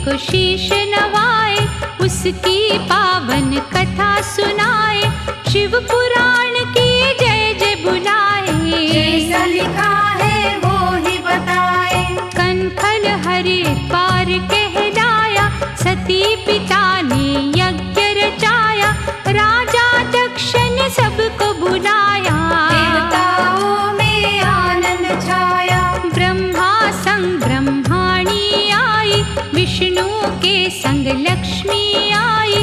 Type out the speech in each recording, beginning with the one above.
को शीश नवाए, उसकी पावन कथा सुनाए, शिव पुराण की जय जय बुलाए। जैसा लिखा है वो ही बताए, कनखल हरिद्वार कहलाया, सती पिता ने यज्ञ रचाया, राजा दक्ष ने सबको बुलाया। देवताओं में आनंद छाया, ब्रह्मा संग ब्रह्माणी आई, विष्णु के संग लक्ष्मी आई,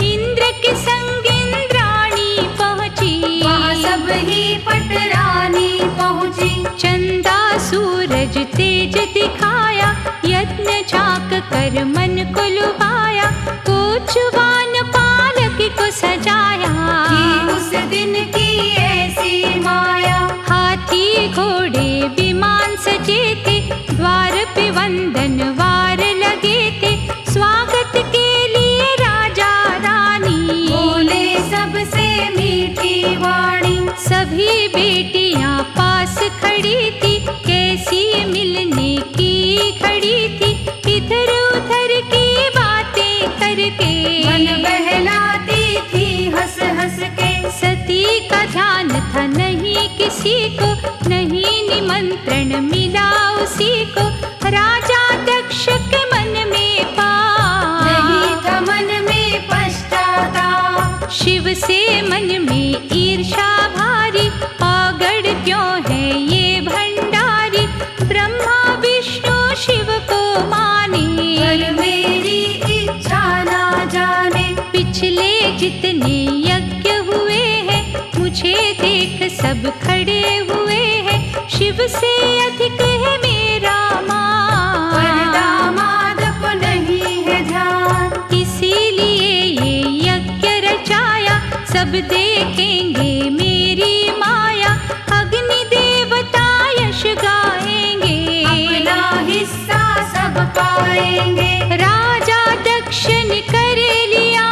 इंद्र के संग इंद्राणी पहुँची, वहाँ सब ही पटरानी पहुँची। चंदा सूरज तेज दिखाया, यत्न झांक कर मन को लुभाया, कोचवान पालक को सजाया। कि उस दिन की ऐसी माया, हाथी घोड़े विमान सजे थे, द्वार पे वंदन वार लगे थे, स्वागत के लिए राजा रानी बोले सबसे मीठी वाणी। सभी बेटियां पास खड़ी थी, कैसी मिलने की खड़ी थी, इधर उधर की बातें करके मन बहलाती थी हंस हंस के। सती का ध्यान था नहीं किसी को, नहीं निमंत्रण मिला उसी को, राजा दक्ष के मन में पाप नहीं था मन में पछताता, शिव से मन में ईर्षा भारी, पागड़ क्यों है ये भंडारी, ब्रह्मा विष्णु शिव को माने, पर मेरी इच्छा ना जाने। पिछले जितने यज्ञ हुए हैं, मुझे देख सब खड़े हुए हैं, शिव से अधिक है मेरा पर मान, दामाद को नहीं है ध्यान, इसीलिए ये यज्ञ रचाया, सब देखेंगे मेरी माया, अग्नि देवता यश गाएंगे, अपना हिस्सा सब पाएंगे। राजा दक्ष ने कर लिया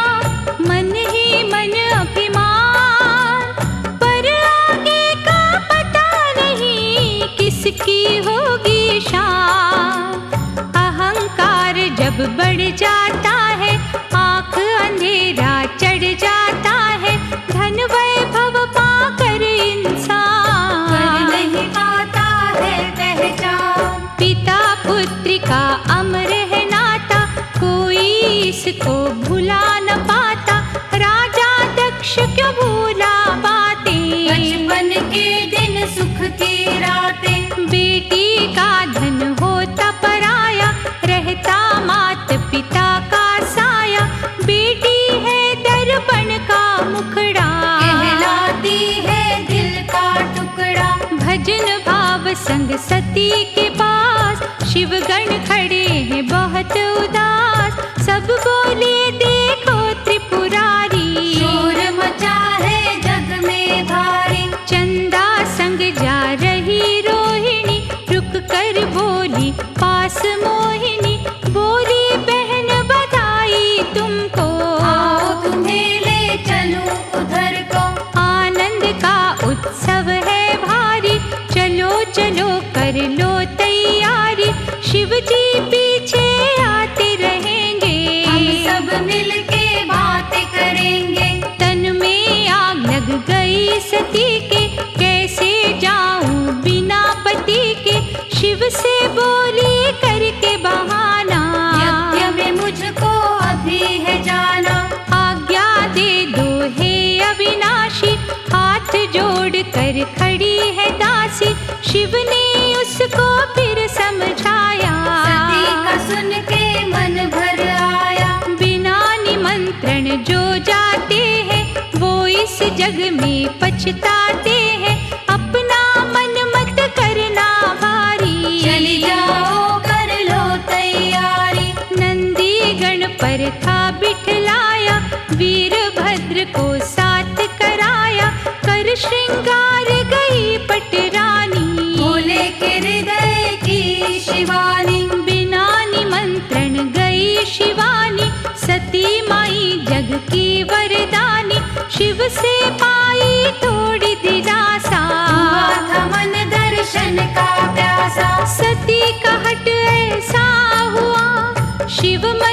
मन ही मन अभिमान, पर आगे का पता नहीं किसकी होगी शान। अहंकार जब बढ़ जाता है, आँख अंधेरा चढ़ जाता है, धन वैभव पाकर इंसान कर नहीं पाता है पहचान। पिता पुत्र का अमर है नाता, कोई इसको भुला न पाता, राजा दक्ष क्यों भूला बातें, बचपन के दिन सुख की रातें। बेटी का धन होता पराया, रहता मात पिता का साया, बेटी है दर्पण का मुखड़ा, कहलाती है दिल का टुकड़ा। भजन भाव संग सती के पास, शिवगण खड़े हैं बहुत उदास, सब बोले देखो त्रिपुरारी, शोर मचा है जग में भारी। चंदा संग जा रही रोहिणी, रुक कर बोली पास मोहिनी, बोली बहन बधाई तुमको, आओ तुम्हें ले चलूं उधर को। आनंद का उत्सव है भारी, चलो चलो कर लो तैयारी, शिव जी पीछे आते रहेंगे, हम सब मिलके बातें करेंगे। तन में आग लग गई सती के, कैसे जाऊं बिना पति के, शिव से बोली करके बहाना, यज्ञ में मुझको अभी है जाना। आज्ञा दे दो हे अविनाशी, हाथ जोड़ कर खड़ी है दासी, शिव ने उसको फिर समझाया, सती का सुन के मन भर आया। बिना निमंत्रण जो जाते हैं, वो इस जग में पछताते हैं, अपना मन मत करना भारी, चली जाओ कर लो तैयारी। नंदी गण पर था बिठलाया, वीरभद्र को साथ कराया, कर श्रृंगार गई पटरानी, भोले के हृदय की शिवानी। बिना निमंत्रण गई शिवानी, सती माई जग की वरदानी, शिव से पाई थोड़ी दिलासा, हुआ था मन दर्शन का प्यासा। सती का हट ऐसा हुआ, शिव मन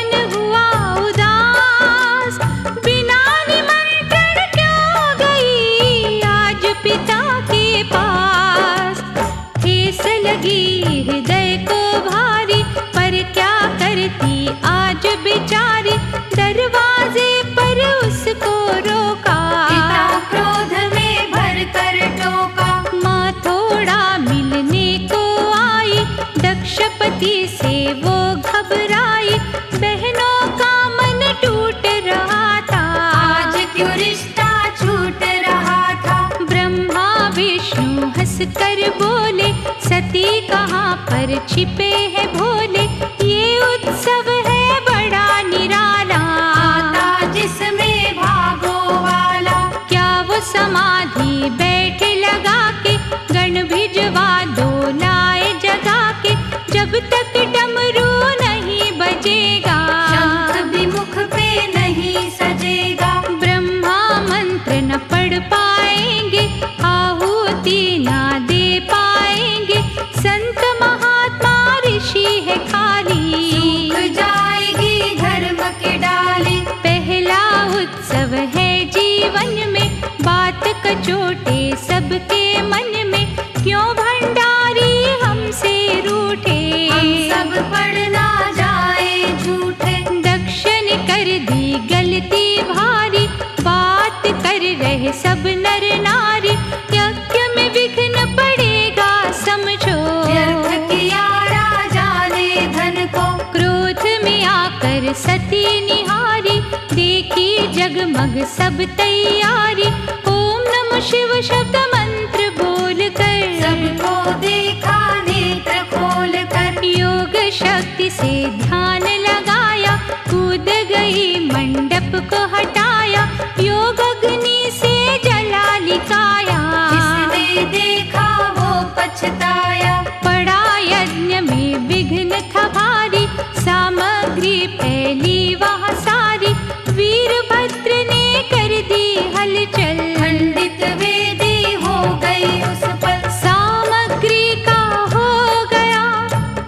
कर बोले, सती कहाँ पर छिपे हैं भोले। ये उत्सव है बड़ा निराला, आता जिसमें भागो वाला। क्या वो समाधि बैठे लगा के, गण भिजवा दो लाए जगा के। जब तक डमरू नहीं बजेगा, शंख भी मुख पे नहीं सजेगा। ब्रह्मा मंत्र न पढ़ पाएंगे, आहुति ना दे पाएंगे। संत महात्मा ऋषि है खाली, सूख जाएगी धर्म के डाली। पहला उत्सव है जीवन में, बात कचोटे सबके मन में। क्यों भंडारी हमसे रूठे, हम सब पढ़ ना जाए झूठे। दक्ष ने कर दी गलती भारी, बात कर रहे सब नर नारी। यज्ञ में विघ्न पड़ेगा समझो, व्यर्थ किया राजा ने धन को। क्रोध में आकर सती निहारी, देखी जगमग सब तैयारी। ओम नमः शिव शब्द मंत्र बोल कर, सबको देखा नेत्र खोल कर। योग शक्ति से ध्यान लगाया, कूद गई मंडप को हटाया। योग अग्नि से जला लिकाया, जिसने देखा वो पछताया। पड़ा यज्ञ में विघ्न था भारी, सामग्री फैली वहाँ सारी। वीरभद्र ने कर दी हलचल, खंडित वेदी हो गई उस पल। सामग्री का हो गया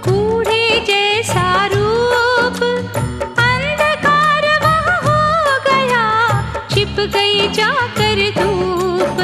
कूड़े जैसा रूप। अंधकार वहाँ हो गया, छिप गई जाकर धूप।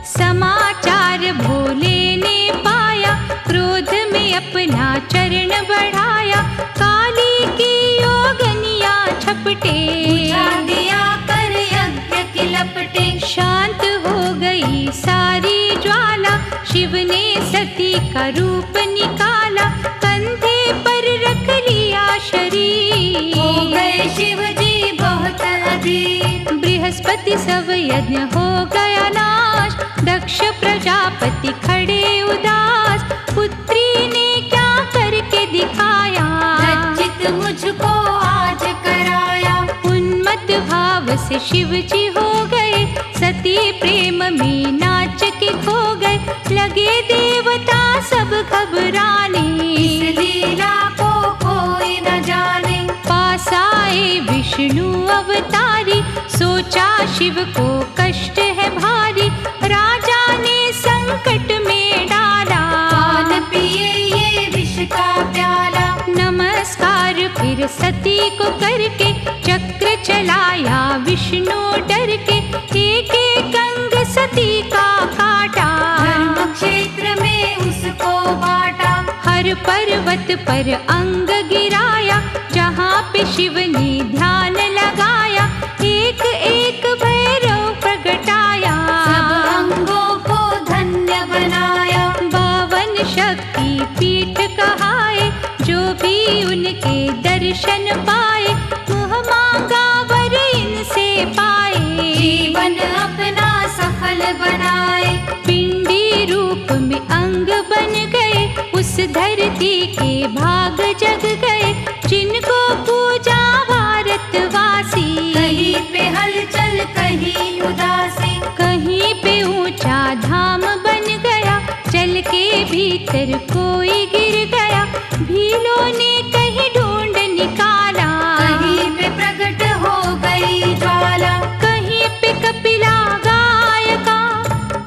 समाचार भोले ने पाया, क्रोध में अपना चरण बढ़ाया। काली की योगनिया छपटे, बुझा दिया कर यज्ञ की लपटे। शांत हो गई सारी ज्वाला। शिव ने सती का रूप निकाला, कंधे पर रख लिया शरीर। हो गए शिव जी बहुत अधीर। बृहस्पति सब यज्ञ हो गया नाश, दक्ष प्रजापति खड़े उदास। पुत्री ने क्या करके दिखाया, लज्जित मुझको आज कराया। उन्मत्त भाव से शिव जी हो गए, सती प्रेम में नाच के खो गए। लगे देवता सब घबराने, इस लीला को कोई न जाने। पास आए विष्णु अवतारी, सोचा शिव को कष्ट है भारी। राजा ने संकट में डाला, कौन पिए ये विष का प्याला। नमस्कार फिर सती को करके, चक्र चलाया विष्णु डर के। एक एक अंग सती का काटा, धर्म क्षेत्र में उसको बांटा। हर पर्वत पर अंग गिराया, जहाँ पे शिव ने ध्यान लगाया। एक एक भैरव प्रगटाया, सब अंगों को धन्य बनाया। 52 शक्ति पीठ कहाए, जो भी उनके दर्शन पाए। मुँह मांगा वर इनसे पाए, जीवन अपना सफल बनाए। पिंडी रूप में अंग बन गए, उस धरती के भाग जग गए। जिनको पूजा भारतवासी, कहीं पे हलचल कहीं उदासी। कहीं पे ऊंचा धाम बन गया, जल के भीतर कोई गिर गया। भीलों ने कहीं ढूंढ निकाला, कहीं पे प्रकट हो गई ज्वाला। कहीं पे कपिला गाय का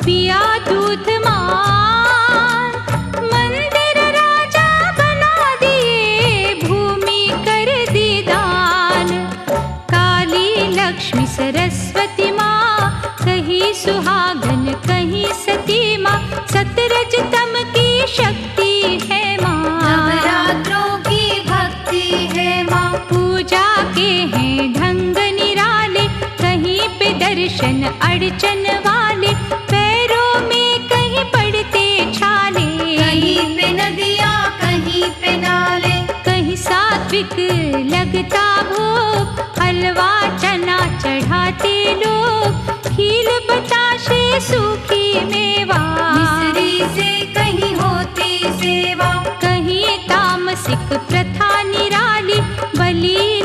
पिया दूध मान। मंदिर राजा बना दिए, भूमि कर दी दान। काली लक्ष्मी सरस्वती माँ, कहीं सुहागन कहीं सती माँ। सतरजतम की शक्ति है माँ, नवरात्रों की भक्ति है माँ। पूजा के हैं ढंग निराले, कहीं पे दर्शन अड़चन वाले। पैरों में कहीं पड़ते छाले, कहीं पे नदियाँ कहीं पे नाले। कहीं सात्विक लगता भोग, हलवा चना चढ़ाते लोग। खील बताशे सूखी मेवा, मिस्री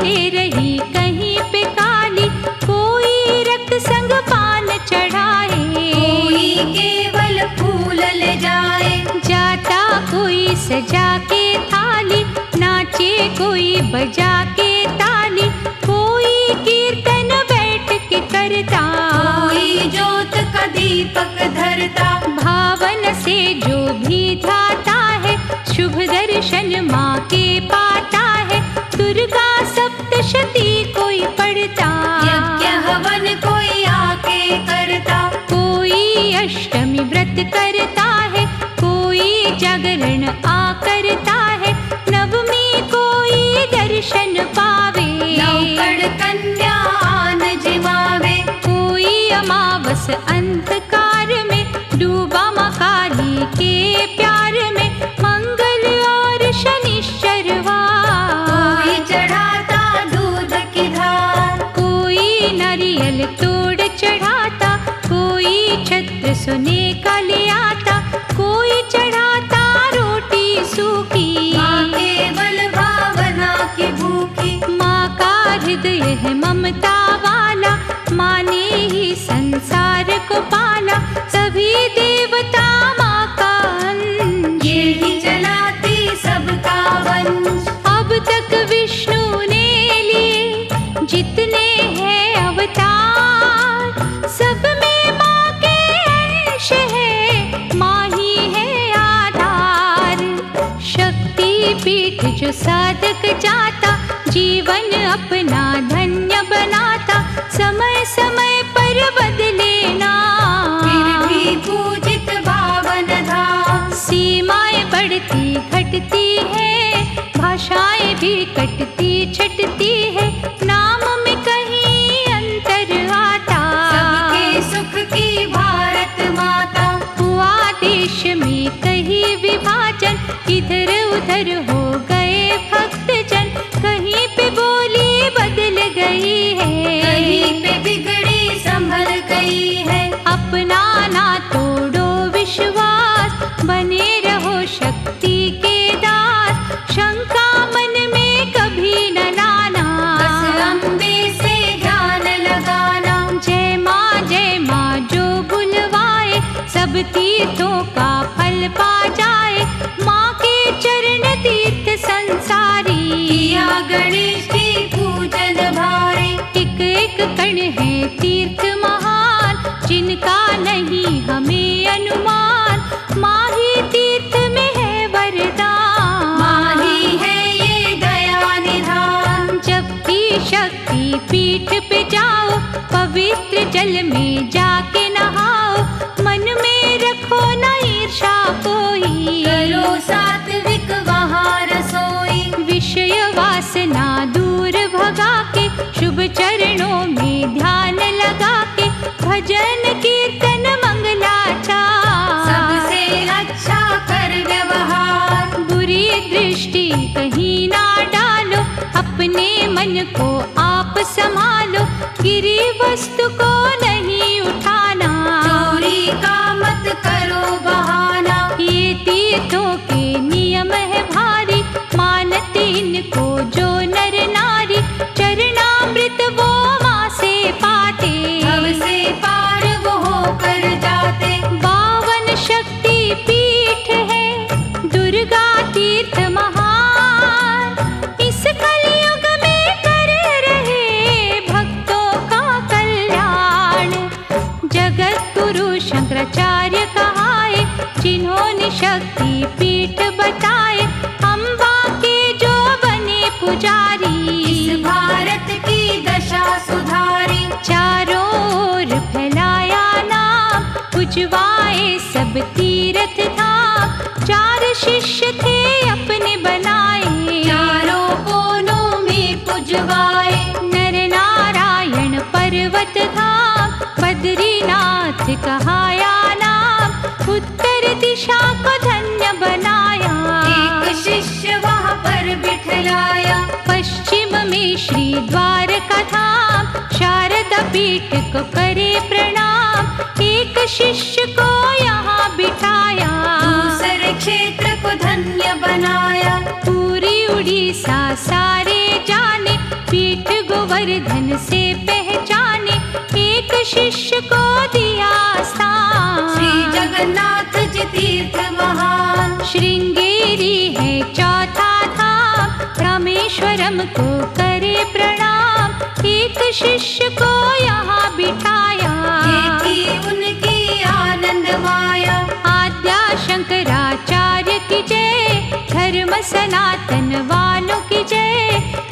से रही कहीं पे काली, कोई रक्त संग पान चढ़ाए, कोई केवल फूल ले जाए। जाता कोई सजा के थाली, नाचे कोई बजा के ताली, कोई कीर्तन बैठ के करता, कोई जोत का दीपक धरता। भावन से जो भी ध्याता है, शुभ दर्शन माँ के पाता है। दुर्गा सप्तशती कोई पढ़ता, यज्ञ हवन कोई आके करता। कोई अष्टमी व्रत करता है, कोई जागरण आ करता है। नवमी कोई दर्शन पावे, नौकड़ कन्या आन जिमावे। कोई अमावस अंधकार में डूबा माँ काली के प्यार में। मंगल और शनिश्चरवार कोई चढ़ाता दूध की धार। कोई नारियल तोड़ चढ़ाता, कोई छत्र सोने का ले आता, कोई चढ़ाता रोटी सूखी। माँ केवल भावना की भूखी। माँ का हृदय है ममता वाला, माँ ने ही संसार को पाला। सभी देवता माँ का अंश, ये ही चलाती सबका वंश। अब तक विष्णु ने लिए जितने हैं अवतार, सब में माँ के अंश है, माँ ही है आधार। शक्ति पीठ जो साधक जाता, जीवन अपना धन्य बनाता। समय समय पर बदले नाम, फिर भी पूजित पावन धाम। सीमाएं बढ़ती घटती है, भाषाएं भी कटती छटती है। नाम में कहीं अंतर आता, सबके सुख की भारत माता। हुआ देश में कहीं विभाजन, इधर उधर हो गए भक्तजन। कहीं पे बोली बदल गई है, कहीं पे बिगड़ी संभल गई है। अपना ना तोड़ो विश्वास, बने रहो शक्ति के दास। शंका मन में कभी न लाना, बस अम्बे से ध्यान लगाना। जय माँ जो बुलवाए, सब तीर्थों का फल पा जाए। माँ के चरण तीर्थ संसारी, किया गणेश की पूजन भारी। एक एक कण है तीर्थ महान, जिनका नहीं हमें अनुमान। माँ ही तीर्थ में है वरदान, माँ ही है ये दया निधान। जब भी शक्ति पीठ पे जाओ, पवित्र जल में जाके नहाओ। मन में रखो न ईर्षा कोई, करो सात्विक वहाँ रसोई। विषय वासना दूर भगा के, शुभ चरणों में ध्यान लगा के। भजन कीर्तन मंगलाचार, सबसे अच्छा कर व्यवहार। बुरी दृष्टि कहीं ना डालो, अपने मन को आप संभालो। गिरी वस्तु को नहीं उठाना, चोरी का मत करो बहाना। ये तीर्थों के नियम है भारी, मानते इनको जो नर नारी। चरणामृत वो माँ से पाते, भव से पार वो होकर जाते। 52 शक्ति पीठ है, दुर्गा तीर्थ महान। इस कलयुग में कर रहे भक्तों का कल्याण। जगत गुरु शंकराचार्य कहाए, जिन्होंने शक्ति पीठ बताए। अम्बा के जो बने पुजारी, इस भारत की दशा सुधारी। चारों ओर फैलाया नाम, उजवाए सब तीर्थ धाम। 4 शिष्य थे अपने बनाए, चारों कोनों में पुजवाए। नर नारायण पर्वत धाम, बद्रीनाथ कहाया नाम। उत्तर दिशा को धन्य बनाया, एक शिष्य वहाँ पर बिठलाया। पश्चिम में श्री द्वारका धाम, शारदा पीठ को करे प्रणाम। एक शिष्य को यहाँ बिठाया, दूसरे क्षेत्र को धन्य बनाया। पूरी उड़ीसा सारे जाने, पीठ गोवर्धन से पहचाने, एक शिष्य को दिया स्थान। श्री जगन्नाथ जी तीर्थ महान, श्रृंगेरी है चौथा धाम, रामेश्वरम को करे प्रणाम, एक शिष्य को यहाँ बिठाया। ये थी उनकी आनंद माया। आद्या शंकराचार्य की जय, धर्म सनातन वालों की जय,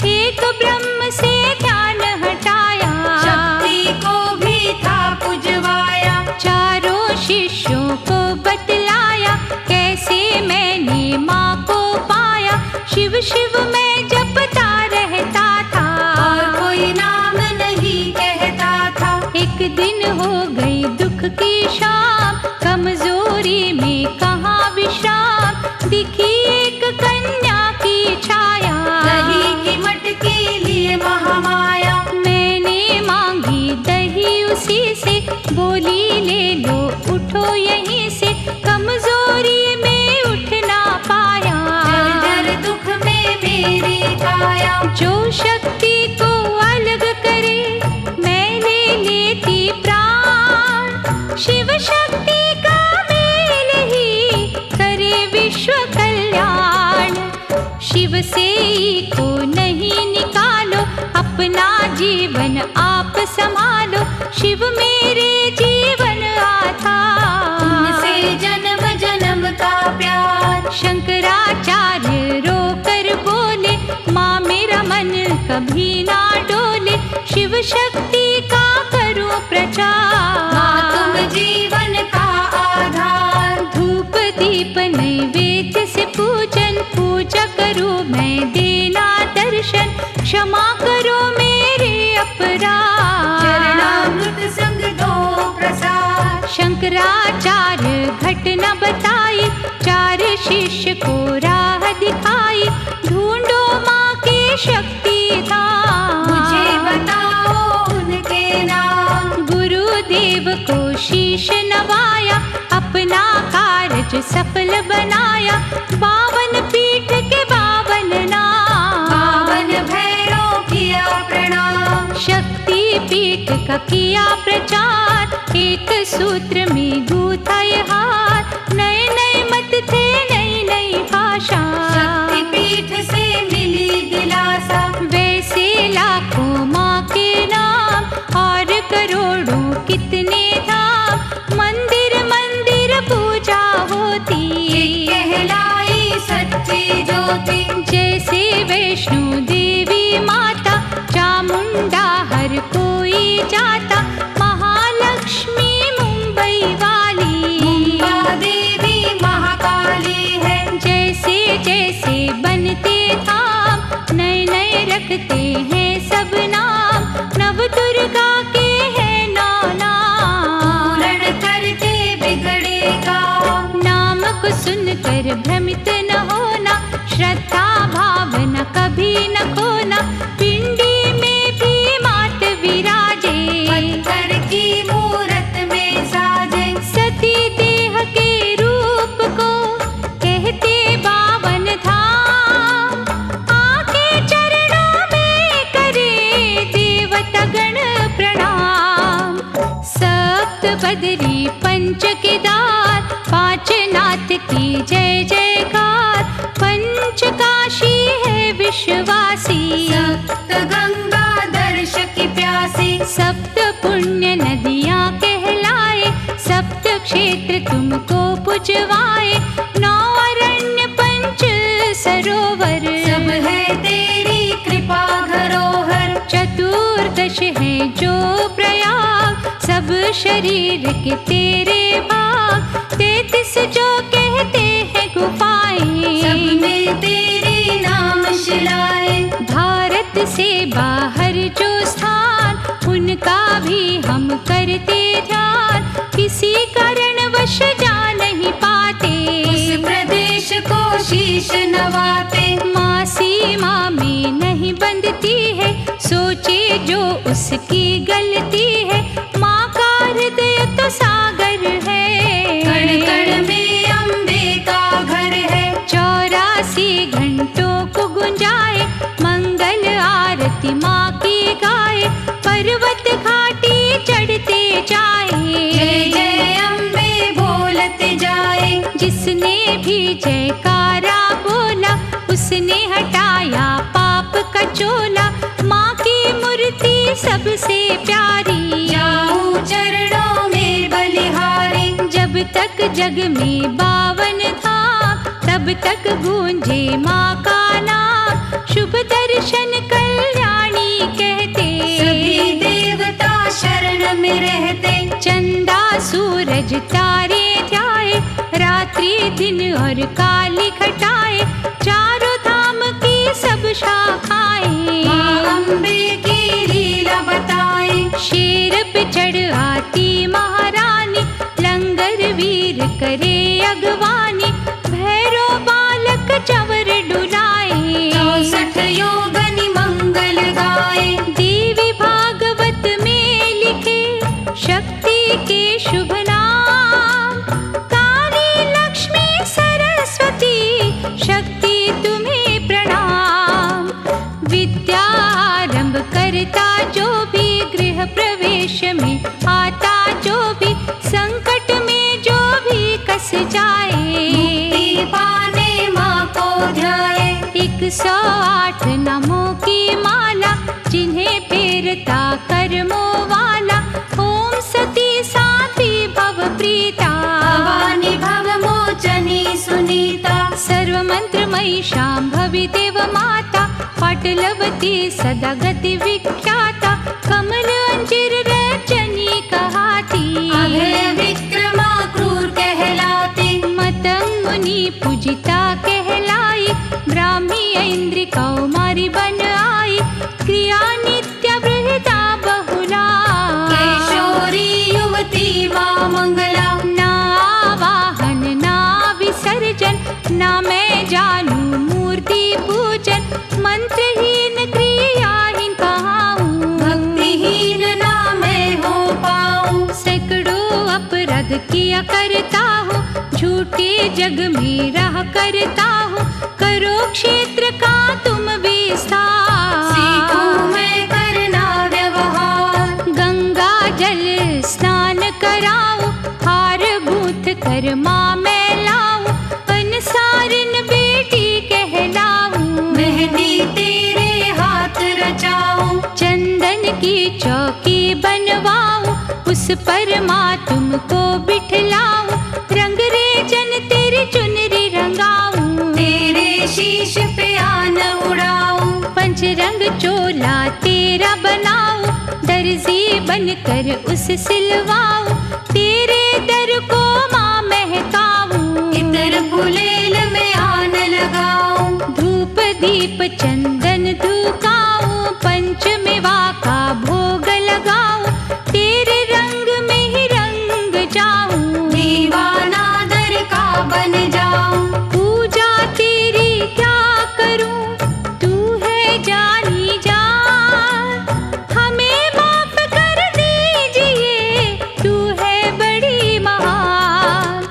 एक ब्रह्म से ध्यान हटाया। शक्ति को भी था पुजवाया, चारों शिष्यों को बतलाया, कैसे मैंने माँ को पाया। शिव शिव मैं जपता रहता था, और कोई नाम नहीं कहता था। एक दिन हो गई दुख की शाम, कमजोरी में कहाँ विश्राम, दिखी एक कन्या की छाया। दही की मटकी लिए महामाया, मैंने मांगी दही उसी से, बोली ले लो उठो यहीं से, कमजोरी में उठ ना पाया। जर्जर दुख में मेरी काया। जो शक्ति को अलग करे, मैं ले लेती प्राण, शिव शक्ति का मेल ही करे विश्व कल्याण। शिव से को नहीं निकालो, अपना जीवन आप संभालो, शिव मेरे जीवन आता। उनसे जन्म जन्म का प्यार, शंकराचार्य रोकर बोले, माँ मेरा मन कभी ना डोले, शिव शक्ति का करूं प्रचार। माँ तुम जीवन का आधार। धूप दीप नैवेद्य से पूजन, पूजा करूं मैं देना दर्शन, क्षमा करो मेरे अपराध। चरणामृत संग दो प्रसाद, शंकराचार्य घटना बताई, चार शिष्य को राह दिखाई, ढूंढो माँ के शक्ति धाम। मुझे बताओ उनके नाम। गुरुदेव को शीश नवाया, अपना कार्य सफल बनाया, 52 पीठ के 52 नाम। 52 भैरव किया प्रणाम, शक्ति पीठ का किया प्रचार, एक सूत्र में गूथा ये हार, नए नए मत थे नई नई भाषा। शक्ति पीठ से मिली दिलासा, वैसे लाखों माँ के नाम, और करोड़ों कितने धाम, मंदिर मंदिर पूजा होती, कहलाई सच्ची ज्योति। जैसे वैष्णो देवी माता, चामुंडा हर कोई जाता, महालक्ष्मी मुंबई वाली, मुंबा देवी महाकाली है। जैसे जैसे बनते धाम, नए नए रखते हैं सब नाम, नव दुर्गा के हैं 9 नाम। पूर्ण करके बिगड़े काम, नाम को सुनकर भ्रमित न होना, श्रद्धा भावना कभी न खोना, पिंडी में भी मात विराजे, पत्थर की मूरत में साजे। सती देह के रूप को कहते 52 धाम, आके चरणों में करे देवता गण प्रणाम। सप्त बदरी पंच केदार, 5 नाथ की जय जयकार, पंच काशी है विश्वासी, सप्त गंगा दर्श की प्यासी। सप्त पुण्य नदियाँ कहलाए, सप्त क्षेत्र तुमको पुजवाए, 9 अरण्य पंच सरोवर, सब है तेरी कृपा धरोहर। चतुर्दश है जो प्रयाग, सब शरीर के तेरे भाग, 33 जो कहते हैं गुफाएं, सब में तेरी नाम शिलाएं। भारत से बाहर जो स्थान, उनका भी हम करते ध्यान, किसी कारणवश जा नहीं पाते, उस प्रदेश को शीश नवाते। माँ सीमा में नहीं बंधती है, सोचे जो उसकी गलती है, माँ का हृदय तो सागर है, कण कण में अम्बे का घर है। 84 घंटों को गुंजाए, मंगल आरती माँ माँ की गाए, पर्वत घाटी चढ़ते जाए। जय जय अम्बे बोलते जाए। जिसने भी जयकारा बोला, उसने हटाया पाप का चोला। माँ की मूर्ति सबसे प्यारी, जाऊं चरणों में बलिहारी। जब तक जग में बावन धाम, तब तक गूंजे माँ का नाम। शुभ दर्शन कल्याणी कहते, सभी देवता शरण में रहते। चंदा सूरज तारे ध्याए, रात्रि दिन और काली घटाए। चारों धाम की सब शाखाएं, माँ अम्बे की लीला बताए। शेर पे चढ़ आती महारानी, लंगर वीर करे अगवानी। भैरो बालक चंवर डुलाए, 64 योगनि मंगल गाए। देवी भागवत में लिखे शक्ति के शुभ नाम। काली लक्ष्मी सरस्वती, शक्ति तुम्हें प्रणाम। विद्यारंभ करता जो भी, गृह प्रवेश में आता जो भी, संकट में जो भी कस जाए। मुक्ति पाने माँ को ध्याए। 108 नामों की माला, जिन्हें फेरता कर्मों वाला। ओम सती साध्वी भव प्रीता, भवानी भव मोचनी सुनीता। सर्व मंत्रमयी शांभवी देव माता। पाटलवती सदा गति विख्याता, कमल अंजिर रजनी कहाती। अभय विक्रमा क्रूर कहलाती। मतंगुनी पूजिता कहलाई, ब्राह्मी इंद्र कौमारी बन आई। क्रिया नित्य बृहदा बहुला, केशोरी युवती माँ मंगला। ना वाहन ना विसर्जन, ना मैं जानू मूर्ति पूजन। मंत्रहीन क्रियाहीन कहाऊं, भक्तिहीन ना मैं हो पाऊं। सैकड़ों अपराध किया करता हूँ, झूठे जग में राह करता हूँ। करो क्षेत्र का तुम विस्तार, सीखूं मैं करना व्यवहार। गंगा जल स्नान कराऊं, हार गूंथ कर माँ मैं लाऊं। अनसारिन बेटी कहलाऊं, मेहंदी तेरे हाथ रचाऊं। चंदन की चौकी बनवाऊं, उस पर माँ तुमको बिठलाऊं। रंग रेजन तेरी चुनरी रंगाऊं, तेरे शीश पे आन उड़ाऊं। पंचरंग चोला तेरा बनाऊं, दर्जी बनकर उस सिलवाऊं। तेरे दर को माँ महकाऊं, इतर गुलेल में आन लगाऊं। धूप दीप चंदन धुकाऊं, पंचमेवा का भोग लगाऊं। तेरे रंग में ही रंग जाऊं, दीवाना दर का बन जाऊं। पूजा तेरी क्या करूं, तू है जानी जान। हमें माफ कर दीजिए, तू है बड़ी महान।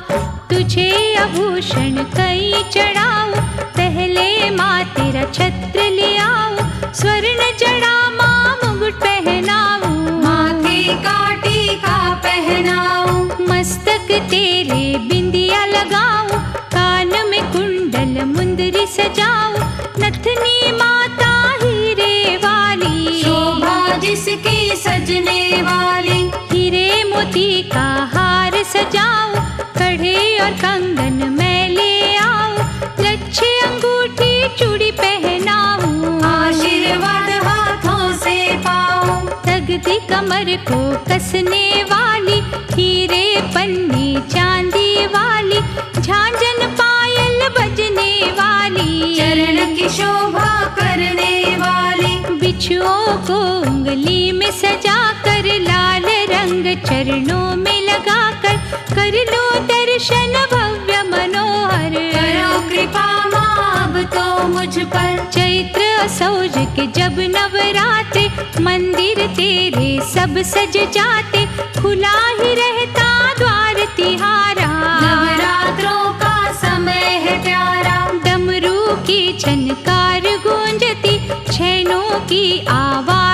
तुझे आभूषण कई चढ़ाऊं, पहले माँ तेरा छत्र ले आऊं। स्वर्ण जड़ा माँ मुकुट पहनाऊं, माथे का टीका पहनाऊं। मस्तक तेरे बिंदिया लगाऊं। कान में कुंडल मुंदरी सजाऊं, नथनी माता हीरे वाली। शोभा जिसकी सजने वाली। हीरे मोती का हार सजाऊं, कड़े और कंगन मैं ले आऊं। लच्छे अंगूठी चूड़ी पहनाऊं, आशीर्वाद हाथों से पाऊं। तगदी कमर को कसने वाली, हीरे पन्नी चांदी वाली। झांझन पायल बजने वाली, चरण की शोभा करने वाली। बिच्छुओं को उंगली में सजा कर, लाल रंग चरणों में लगा कर। कर लो दर्शन भव्य मनोहर, करो कृपा माँ अब तो मुझ पर। चैत्र असौज के जब नवरात्रे, मंदिर तेरे सब सज जाते। खुला ही रहता द्वार तिहारा, नवरात्रों का समय है प्यारा। डमरू की झनकार गूंजती, छैनों की आवाज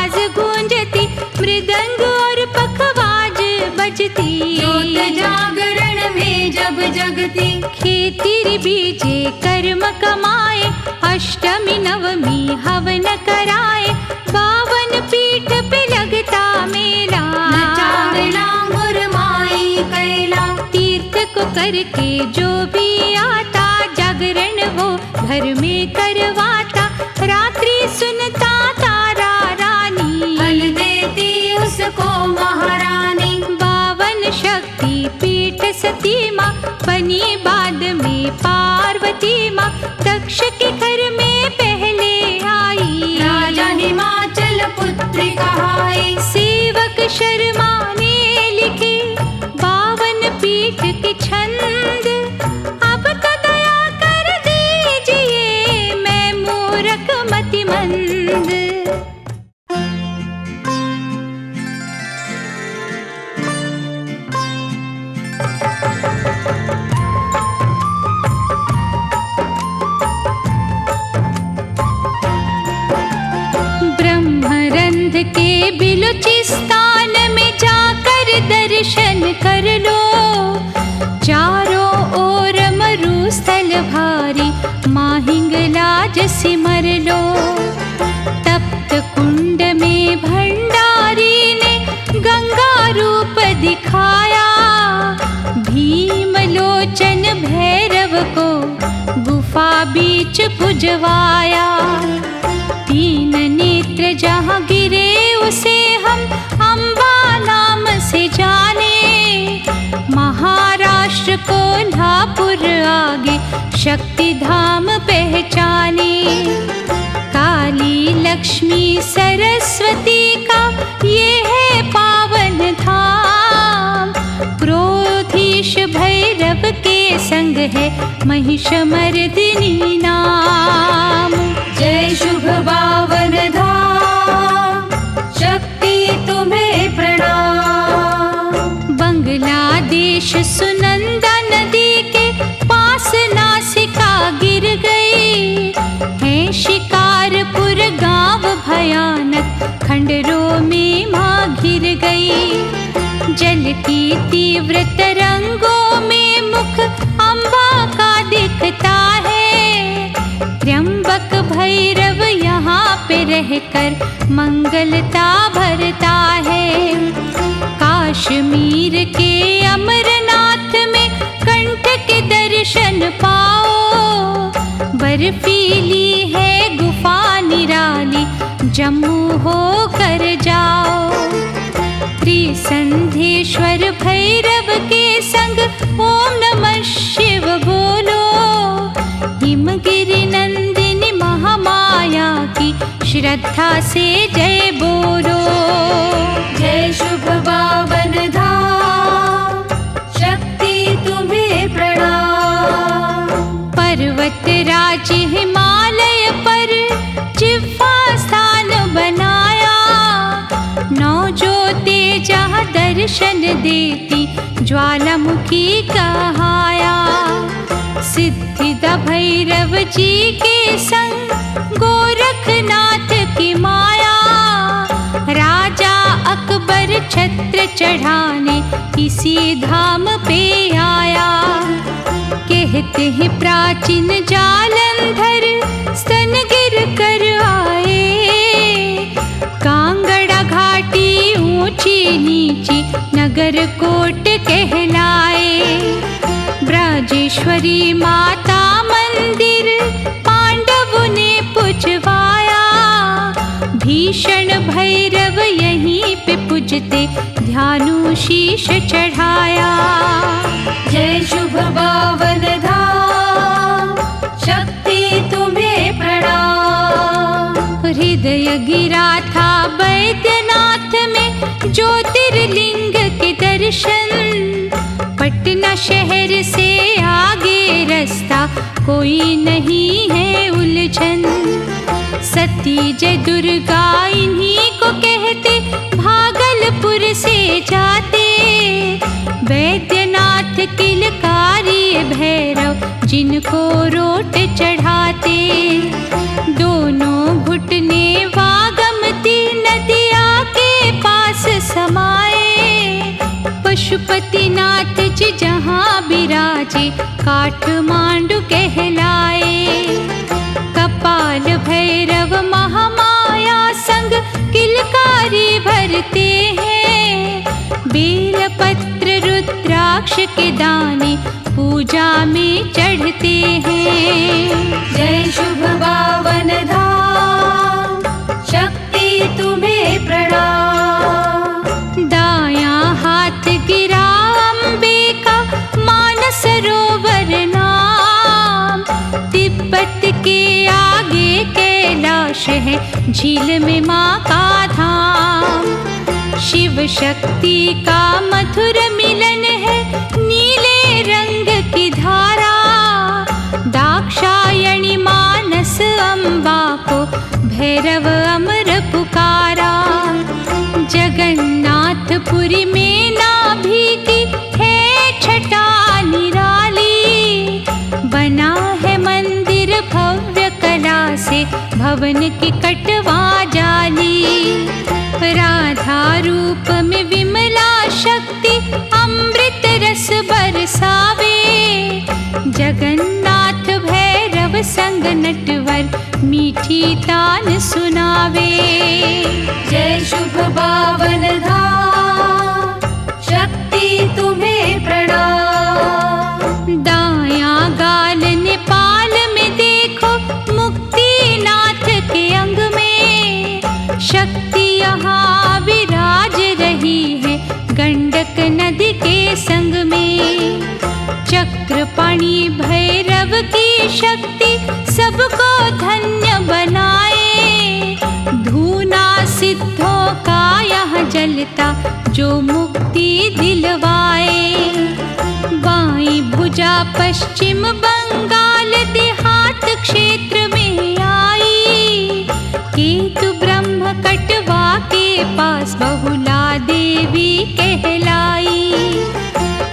होत जागरण में जब जगती। खेती बीजे कर्म कमाए, अष्टमी नवमी हवन कराए, 52 पीठ पे लगता मेला। नचावला मुरमाई कैला, तीर्थ को करके जो भी आता, जागरण वो घर में करवाता। रात्रि सुनता तारा रानी, फल देती उसको महारानी। 52 शक्ति पीठ सती माँ, बनी बाद में पार्वती माँ। दक्ष के घर में पहले आई, राजा हिमाचल पुत्री कहाई। सेवक शर्मा ने लिखे 52 पीठ के छंद। अब तो दया कर दीजिए, मैं मूर्ख मतिमंद। ब्रह्मरंध के बिलुचिस्तान में जाकर दर्शन कर लो। चारों ओर मरुस्थल भारी, माहिंगलाज सिमर लो। तप्त कुंड में भंडारी ने गंगा रूप दिखाया, भीमलोचन भैरव को गुफा बीच पुजवाया। 3 नेत्र जहाँ गिरे उसे हम अम्बा नाम से जाने। महाराष्ट्र कोल्हापुर आगे शक्ति धाम पहचाने। काली लक्ष्मी सरस्वती का ये है पावन धाम। क्रोधीश भैरव के संग है महिषमर्दिनी नाम। जय शुभ 52 धाम, शक्ति तुम्हें प्रणाम। बांग्लादेश सुनंदा नदी के पास नासिका गिर गई है। शिकारपुर गांव भयानक, खंडरों में माँ घिर गई। जल की तीव्र तरंगों में मुख अम्बा का दिखता है। त्र्यंबक भैरव यहाँ पे रहकर मंगलता भरता है। काश्मीर के अमरनाथ में कंठ के दर्शन पाओ। बर्फीली है गुफा निराली, जम्मू होकर जाओ। त्रिसंधेश्वर भैरव के संग ओम नमः शिव बोलो। हिमगिरि नंदिनी महामाया की श्रद्धा से जय बोलो। जय शुभ 52 धाम, शक्ति तुम्हें प्रणाम। पर्वत राज हिमालय पर जिह्वा स्थान बनाया। 9 ज्योति जहाँ दर्शन देती, ज्वालामुखी कहाया। सिद्धिदा भैरव जी के संग गोरखनाथ की माया। राजा अकबर छत्र चढ़ाने इसी धाम पे आया। कहते हैं प्राचीन जालंधर स्तन गिर कर आए। कांगड़ा घाटी ऊंची नीची नगर कोट कहलाए। ब्रजेश्वरी माता मंदिर पांडवों ने पुजवाया। भीषण भैरव यहीं पे पूजते, ध्यानु शीश चढ़ाया। जय शुभ 52 धाम, शक्ति तुम्हें प्रणाम। हृदय गिरा था बैद्यनाथ में ज्योतिर्लिंग के दर्शन। पटना शहर से आगे रास्ता कोई नहीं है उलझन। सती जय दुर्गा इन्हीं को कहते, भागलपुर से जाते। वैद्यनाथ किलकारी भैरव जिनको रोट चढ़ाते। दोनों घुटने वागमती नदिया के पास समाए। पशुपतिनाथ विराजे काठमांडू कहलाए। कपाल भैरव महामाया संग किलकारी भरते हैं। बेलपत्र रुद्राक्ष के दाने पूजा में चढ़ते हैं। जय शुभ पावन धाम, शक्ति तुम्हें प्रणाम। दायां हाथ गिरा अम्बे का मानसरोवर नाम। तिब्बत के आगे कैलाश है, झील में माँ का धाम। शिव शक्ति का मधुर मिलन है, नीले रंग की धारा। दाक्षायणी मानस अम्बा को भैरव अमर पुकारा। जगन्नाथपुरी में नाभि की है छटा निराली। बना है मंदिर भव्य कला से, भवन की कटवा जाली। राधा रूप में विमला शक्ति अमृत रस बरसावे। जगन्नाथ भैरव संग नटवर मीठी तान सुनावे। जय शुभ पावन धाम, शक्ति तुम्हें प्रणाम। दायां गाल नेपाल में देखो, मुक्तिनाथ के अंग में। शक्ति यहाँ विराज रही है, गंडक नदी के संग में। चक्रपाणि भैरव की शक्ति सबको धन्य बनाए। धूना सिद्धों का यहाँ जलता, जो मुक्ति दिलवाए। बाईं भुजा पश्चिम बंगाल देहात क्षेत्र में आई। केतु ब्रह्म कटवा के पास बहुला देवी कहलाई।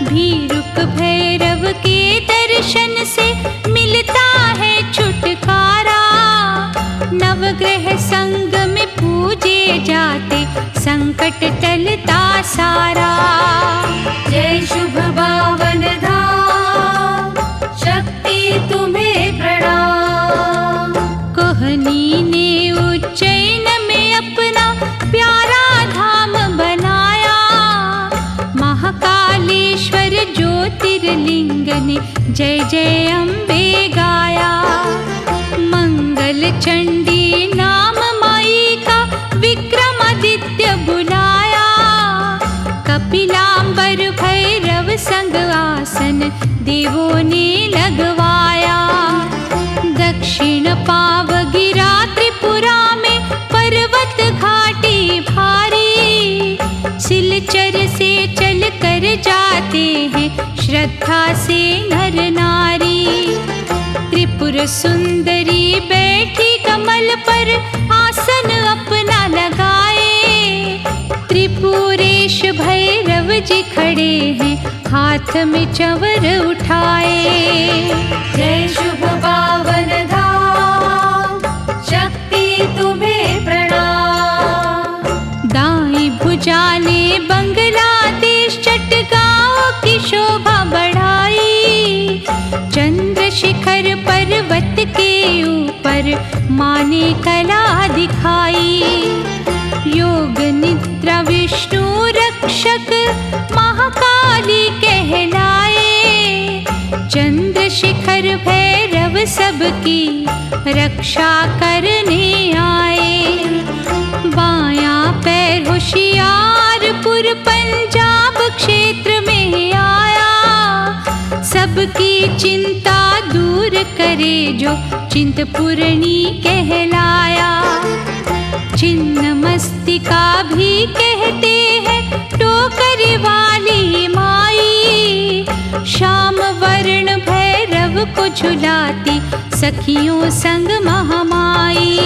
भीरुक भैरव के दर्शन से मिलता है छुटकारा। नवग्रह संग में पूजे जाते, संकट टलता सारा। जय शुभ पावन धाम, शक्ति तुम्हें प्रणाम। कोहनी ने उज्जैन में अपना प्यारा धाम बनाया। महाकालेश्वर ज्योतिर्लिंग ने जय जय अम्बे गाया। मंगल चंडी नाम माई का विक्रमादित्य बुलाया। कपिलांबर भैरव संग आसन देवों ने लगवाया। दक्षिण पावगिरा त्रिपुरा में पर्वत घाटी भारी। सिलचर से चल कर जाते हैं, श्रद्धा से नर नारी। त्रिपुर सुंदरी बैठी कमल पर, आसन अपना लगाए। त्रिपुरेश भैरव जी खड़े हैं, हाथ में चंवर उठाए। जय शुभ पावन धाम, शक्ति तुम्हें प्रणाम। दाईं भुजा ने बांग्लादेश चटगांव की शोभा बढ़ाई। चंद्रशिखर पर्वत के ऊपर माँ ने कला दिखाई। योग निद्रा विष्णु रक्षक महाकाली कहलाए। चंद्रशिखर भैरव सबकी रक्षा करने आए। बायां पैर होशियारपुर पंजाब क्षेत्र में आया। सबकी चिंता दूर करे जो चिंतपूर्णी कहलाया। चिन्ह मस्तिका भी कहते हैं, टोकरी वाली माई। श्याम वर्ण भैरव को झुलाती, सखियों संग महामाई।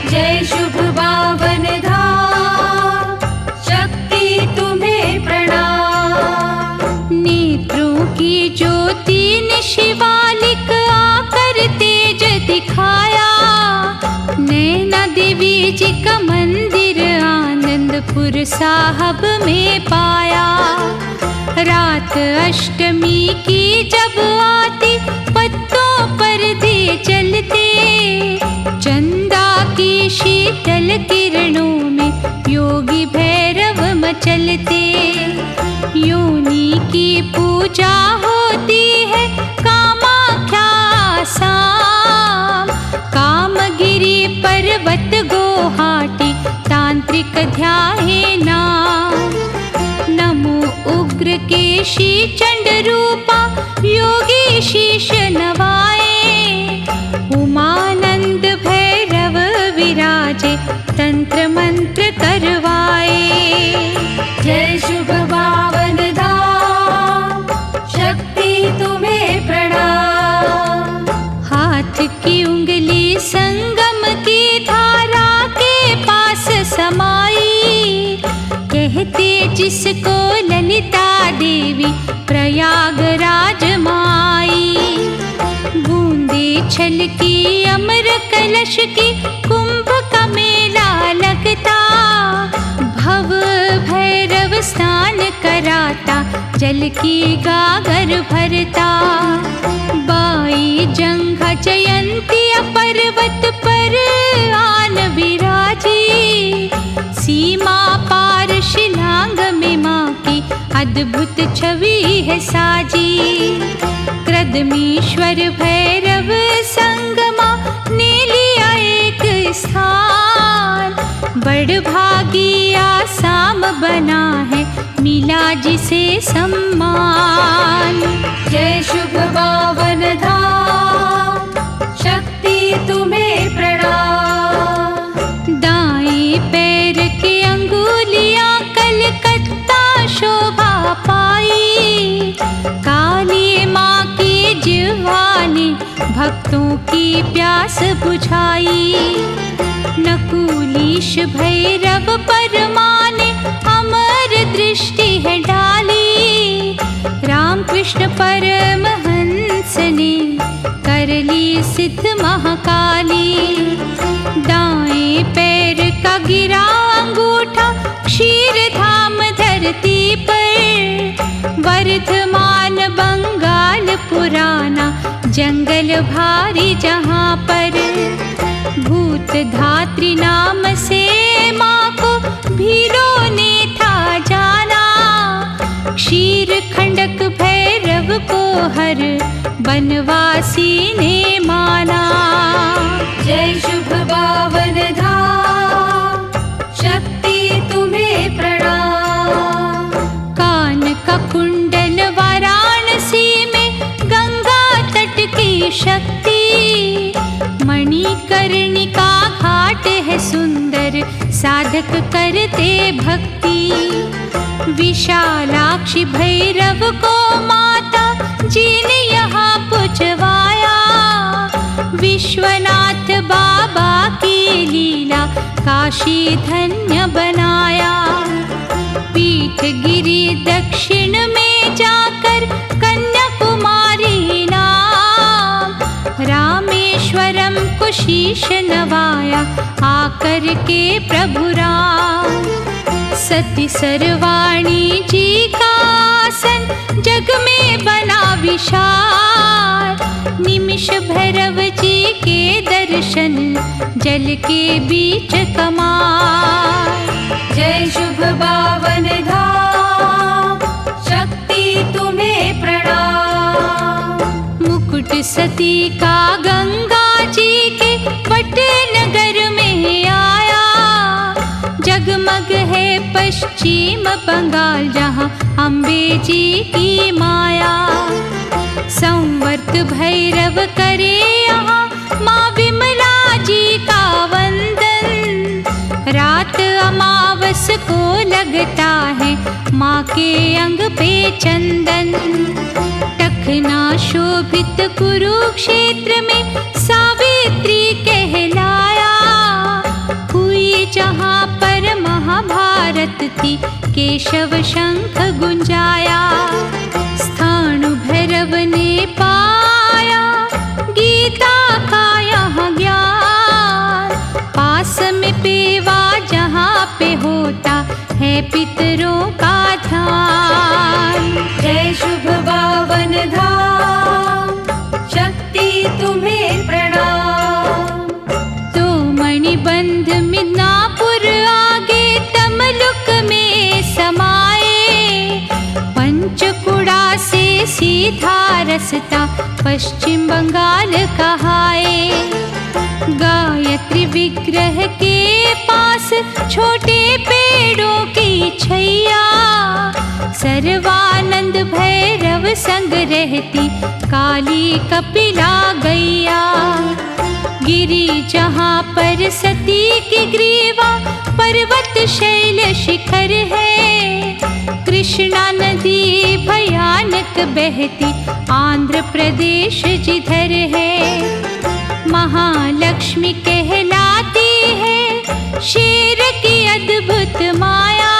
जय शुभ पावन धाम, शक्ति तुम्हें प्रणाम। नेत्रों की ज्योति ने शिवालिक आकर तेज दिखाया। नैना देवी जी का मंदिर आनंदपुर साहब में पाया। रात अष्टमी की जब आती, पत्तों पर दिए जलते, चंदा की शीतल किरणों में योगी भैरव मचलते। योनि की पूजा होती है कामाख्या साम, कामगिरी पर्वत गुवाहाटी तांत्रिक ध्याये नाम। नमो उग्र केशी चंड रूपा योगी शीश नवाए, उमानंद भैरव विराजे तंत्र मंत्र करवाए। जय शुभ पावन धाम, शक्ति तुम्हें प्रणाम। हाथ की उंगली संगम की धारा के पास समाई, कहते जिसको ललिता देवी प्रयागराज माई। बूंदे छलकी अमर कलश की, कुंभ का मेला लगता, भव भैरव स्नान कराता, जल की गागर भरता। बाई जंघा जयंती पर्वत पर आन विराजी, सीमा पार शिलांग में माँ की अद्भुत छवि है साजी। कृदमीश्वर भैरव संगमा ने लिया एक स्थान, बड़भागी आसाम बना है मिला जिसे सम्मान। जय शुभ पावन धाम, शक्ति तुम्हें प्रणाम। दाएं पैर के अंगुलियां कलकत्ता शोभा पाई, काली माँ की जिह्वा ने भक्तों की प्यास बुझाई। नकुलीश भैरव परमा ने अमर दृष्टि है डाली, रामकृष्ण परमहंस ने कर ली सिद्ध महाकाली। दाएं पैर का गिरा अंगूठा क्षीरधाम धरती पर, वर्धमान बंगाल पुराना जंगल भारी जहाँ पर। भूत धात्री नाम से माँ को भीलों ने था जाना, क्षीर खंडक भैरव को हर बनवासी ने माना। जय शुभ पावन धाम, शक्ति तुम्हें प्रणाम। कान का कुंडल वाराणसी में गंगा तट की शक्ति, मणिकर्णिका घाट है सुंदर साधक करते भक्ति। विशालाक्षी भैरव को माता जी ने यहाँ पुजवाया, विश्वनाथ बाबा की लीला काशी धन्य बनाया। पीठ गिरी दक्षिण में जाकर कन्याकुमारी नाम, रामेश्वरम को शीश नवाया आकर के प्रभु राम। सती सर्वाणी जी का आसन जग में बना विशाल, निमिष भैरव जी के दर्शन जल के बीच कमाल। जय शुभ पावन धाम, शक्ति तुम्हें प्रणाम। मुकुट सती का गंगा जी के वट नगर में आया, जगमग है पश्चिम बंगाल जहाँ अम्बे जी की माया। संवर्त भैरव करे यहाँ माँ विमला जी का वंदन, रात अमावस को लगता है माँ के अंग पे चंदन। टखना शोभित कुरुक्षेत्र में सावित्री कहलाया, हुई जहाँ पर महाभारत थी केशव शंख गुंजाया। स्थाणु भैरव ने पाया गीता का यहाँ ज्ञान, पास में पेवा जहाँ पे होता है पितरों का ध्यान। जय शुभ पावन धाम, शक्ति तुम्हें प्रणाम। तो मणिबंध मिदनापुर आगे तमलुक में समाए, पंचकुड़ा से सीधा रास्ता पश्चिम बंगाल कहाए। गायत्री विग्रह के पास छोटे पेड़ों की छैया, सर्वानंद भैरव संग रहती काली कपिला गैया। गिरी जहाँ पर सती की ग्रीवा, पर्वत शैल शिखर है। कृष्णा नदी भयानक बहती आंध्र प्रदेश जिधर है। महालक्ष्मी कहलाती है शेर की अद्भुत माया,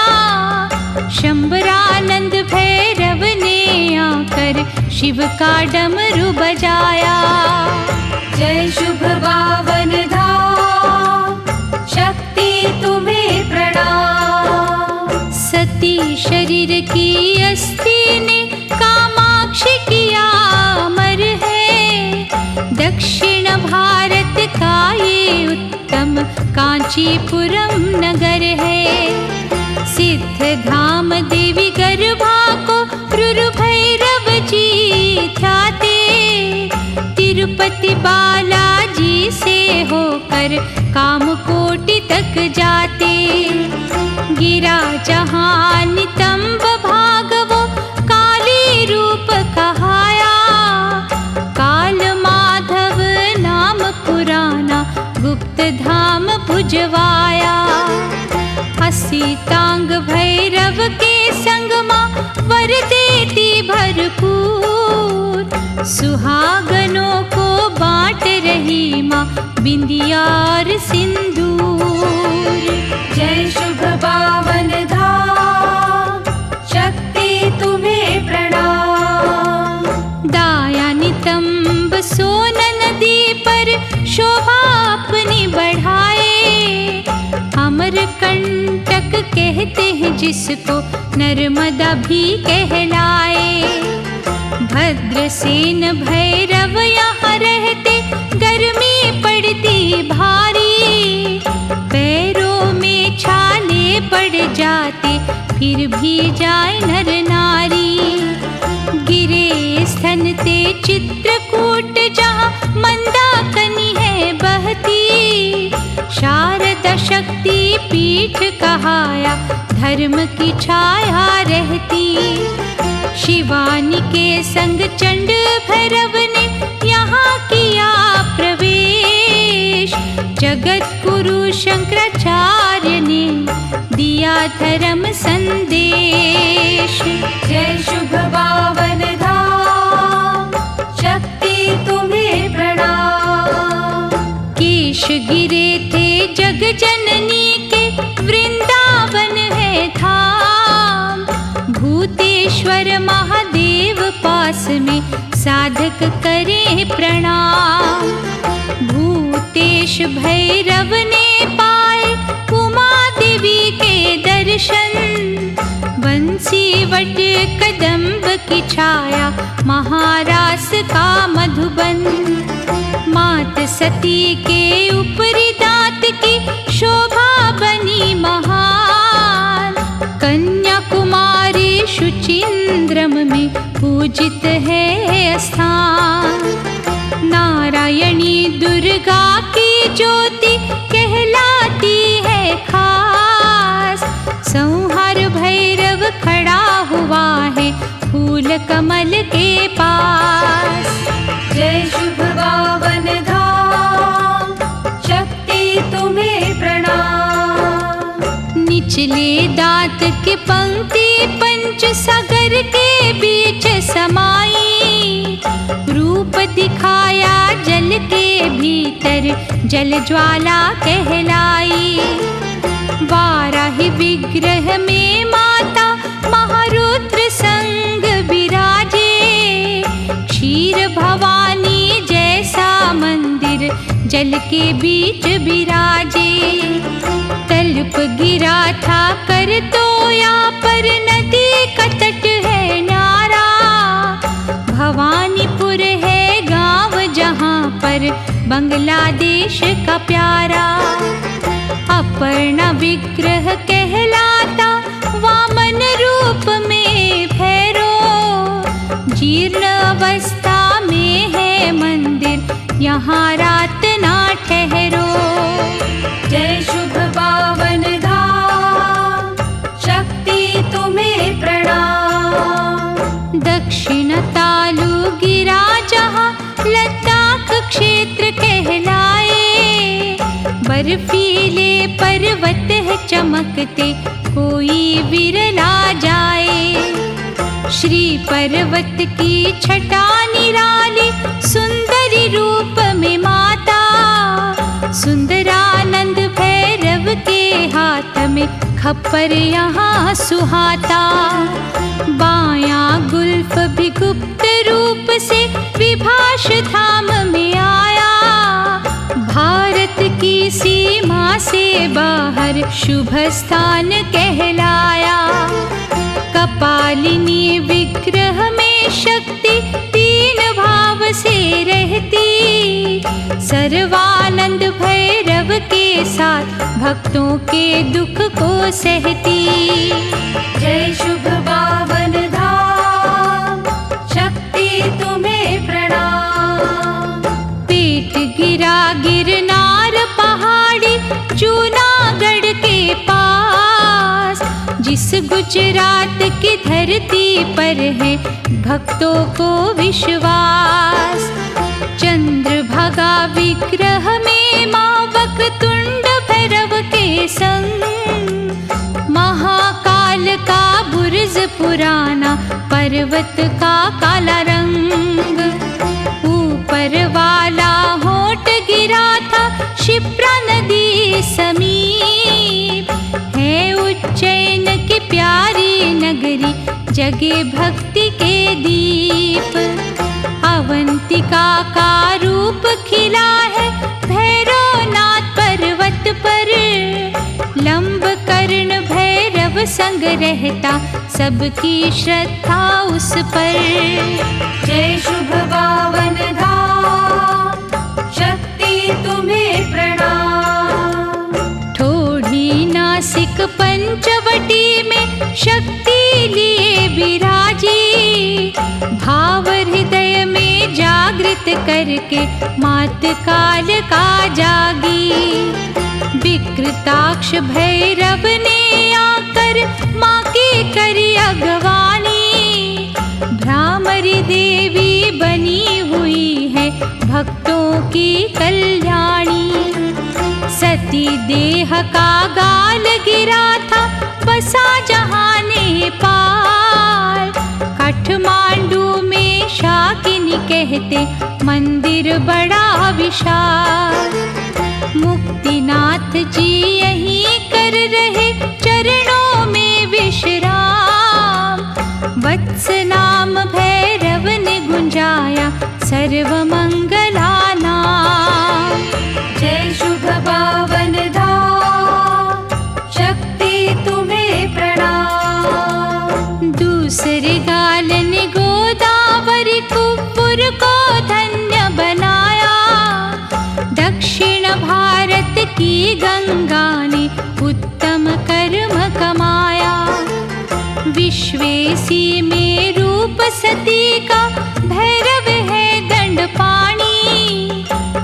शंबरानंद भैरव ने आकर शिव का डमरू बजाया। जय शुभ पावन धाम, शक्ति तुम्हें प्रणाम। सती शरीर की अस्थि ने कामाक्षी किया अमर है। दक्षिण भारत का ये उत्तम कांचीपुरम नगर है। सिद्ध धाम देवी गर्भा को रुरु भैरव जी ध्याते। तिरुपति बालाजी से होकर कामकोटि तक जाते। गिरा जहाँ नितंब भागवो काली रूप कहाया। काल माधव नाम पुराना गुप्त धाम भुजवाया। असीतांग भैरव के संग माँ वर देती भरपूर। सुहागनों को बांट रही माँ बिंदिया और सिंदूर। जय शुभ पावन धाम, शक्ति तुम्हें प्रणाम। दाया नितंब सोन नदी पर शोभा अपनी बढ़ाए। अमरकंटक कहते हैं जिसको, नर्मदा भी कहलाए। भद्रसेन भैरव यहाँ रहते, गर्मी पड़ती भारी। पैरों में छाले पड़ जाते, फिर भी जाए नर नारी। गिरे स्तन ते चित्रकूट जहाँ मंदाकिनी है बहती। शारदा शक्ति पीठ कहाया, धर्म की छाया रहती। शिवानी के संग चंड भैरव ने यहाँ किया प्रवेश। जगत गुरु शंकराचार्य ने दिया धर्म संदेश। जय शुभ पावन धाम, शक्ति तुम्हें प्रणाम। केश गिरे थे जग जननी के, वृंदावन है धाम। भूतेश्वर महादेव पास में साधक करें प्रणाम। भूतेश भैरव ने पाए उमा देवी के दर्शन। बंसी वट कदम्ब की छाया, महारास का मधुबन। मात सती के ऊपरी दांत की शोभा बनी महान। कन्याकुमारी शुचिंद्रम में पूजित है स्थान। नारायणी दुर्गा की ज्योति कहलाती है खास। संहार भैरव खड़ा हुआ है फूल कमल के पास। जय शुभ पावन धाम, शक्ति तुम्हें प्रणाम। निचले दांत के पंक्ति पंच सागर के बीच समाई। रूप दिखाया जल के भीतर, जल ज्वाला कहलाई। वाराही विग्रह में माता महारुद्र संग विराजे। क्षीर भवानी जैसा मंदिर जल के बीच विराजे। तल्प गिरा था कर तो या पर नदी का तट है न्यारा। पर बांग्लादेश का प्यारा। अपर्णा विग्रह कहलाता वामन रूप में भैरो। जीर्ण अवस्था में है मंदिर, यहाँ रात ना ठहरो। जय शुभ पावन धाम, शक्ति तुम्हें प्रणाम। दक्षिण तालु गिरा जहाँ लद्दाख क्षेत्र कहलाए। बर्फीले पर्वत है चमकते, कोई विरला जाए। श्री पर्वत की छटा निराली, सुंदरी रूप में माता। सुंदरानंद भैरव के हाथ में खप्पर यहाँ सुहाता। बायां गुल्फ भी गुप्त रूप से विभाष धाम में आया। भारत की सीमा से बाहर शुभ स्थान कहलाया। कपालिनी विग्रह में शक्ति तीन भाव से रहती। सर्वानंद भैरव के साथ भक्तों के दुख को सहती। जय शुभ पावन धाम, शक्ति तुम्हें प्रणाम। पेट गिरा गिरनार पहाड़ी जूनागढ़ के पास। जिस गुजरात की धरती पर है भक्तों को विश्वास। चंद्रभागा विग्रह में माँ वक्रतुंड भैरव के संग। महाकाल का बुर्ज पुराना, पर्वत का काला रंग। ऊपर वाला होठ गिरा था शिप्रा नदी समीप। है उज्जैन की प्यारी नगरी, जगे भक्ति के दीप। अवंतिका का रूप खिला है भैरवनाथ पर्वत पर। लंब कर्ण भैरव संग रहता, सबकी श्रद्धा उस पर। जय शुभ पावन धाम, शक्ति तुम्हें प्रणाम। ठोड़ी नासिक पंचवटी में शक्ति लिए विराजी। भाव हृदय में जागृत करके मात काल का जागी। विकृताक्ष भैरव ने आकर माँ की करी अगवानी। भ्रामरी देवी बनी हुई है भक्तों की कल्याणी। सती देह का गाल गिरा था, बसा जहाँ नेपाल। काठमांडू में शाकिनी कहते, मंदिर बड़ा विशाल। मुक्तिनाथ जी यहीं कर रहे चरणों में विश्राम। वत्स नाम भैरव ने गुंजाया, सर्व मंगला नाम। जय शुभ पावन धाम, शक्ति तुम्हें प्रणाम। दूसरे गालन गोदावरी कुब्बुर को धन्य बनाया। दक्षिण भारत की गंगा ने उत्तम कर्म कमाया। विश्वेशी में रूप सती का भैरव है दंडपाणी।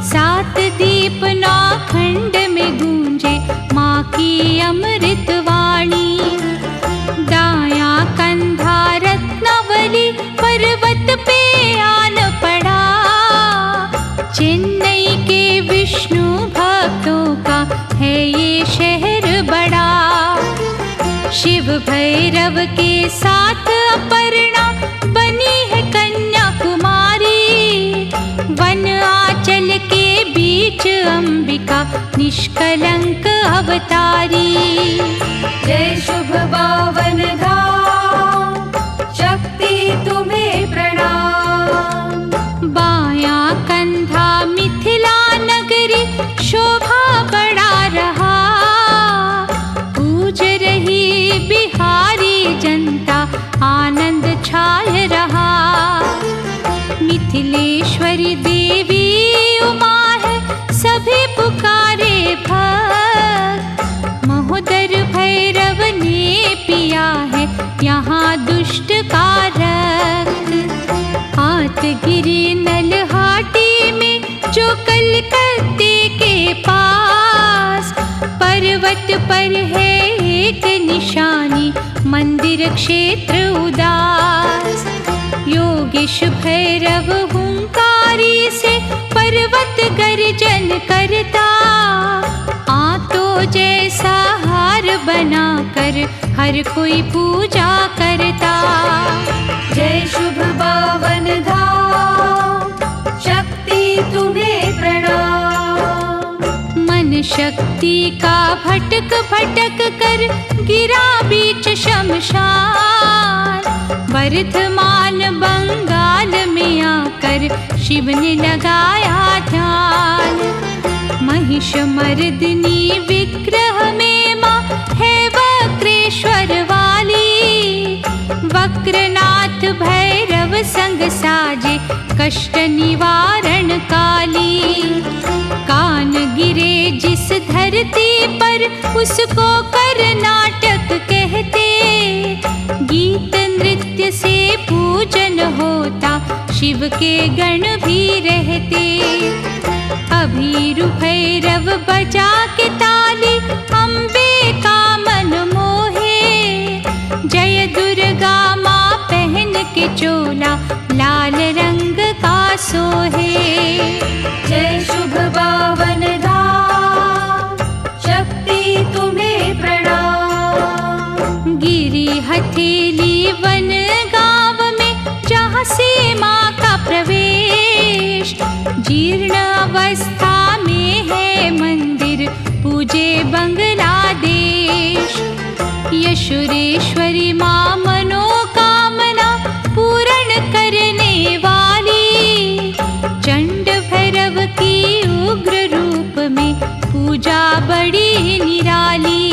सात दीप नौ खंड में गूंजे माँ की अमृत वाणी। दाया कंधा रत्नावली पर्वत पे आन पड़ा। चेन्नई के विष्णु भक्तों का है ये शहर बड़ा। शिव भैरव के साथ अपर्णा बनी है कन्याकुमारी। वन आंचल के बीच अंबिका निष्कलंक अवतारी। जय शुभ पावन धाम, शक्ति तुम्हें प्रणाम। बायां कंधा मिथिला नगरी शोभा बढ़ा रहा। पूज रही बिहारी जनता, आनंद छाय रहा। मिथिलेश्वरी देवी मेरे नलहाटी में जो कलकत्ते के पास, पर्वत पर है एक निशानी, मंदिर क्षेत्र उदास। योगेश भैरव हुंकारी से पर्वत गर्जन करता, आतो जैसा हार बनाकर हर कोई पूजा करता। जय शुभ पावन धाम, शक्ति तुम्हें प्रणाम। मन शक्ति का भटक भटक कर गिरा बीच शमशान, वर्धमान बंगाल में आकर शिव ने लगाया ध्यान। महिष मर्दिनी विग्रह में माँ है वक्रेश्वर वाली, वक्रनाथ भैरव संग साजे कष्ट निवारण काली। कान गिरे जिस धरती पर उसको कर्नाटक कहते, गीत नृत्य से पूजन होता, शिव के गण भी रहते। अभीरु भैरव बजा के ताली, अम्बे का मन मोहे। जय दुर्गा माँ पहन के चोला, लाल रंग का सोहे। जय शुभ पावन धाम, शक्ति तुम्हें प्रणाम। गिरी हथेली वन गांव में जहाँ से माँ का प्रवेश, जीर्ण अवस्था में है मंदिर, पूजे बांग्लादेश। यशुरेश्वरी माँ मनोकामना पूर्ण करने वाली, चंड भैरव की उग्र रूप में पूजा बड़ी निराली।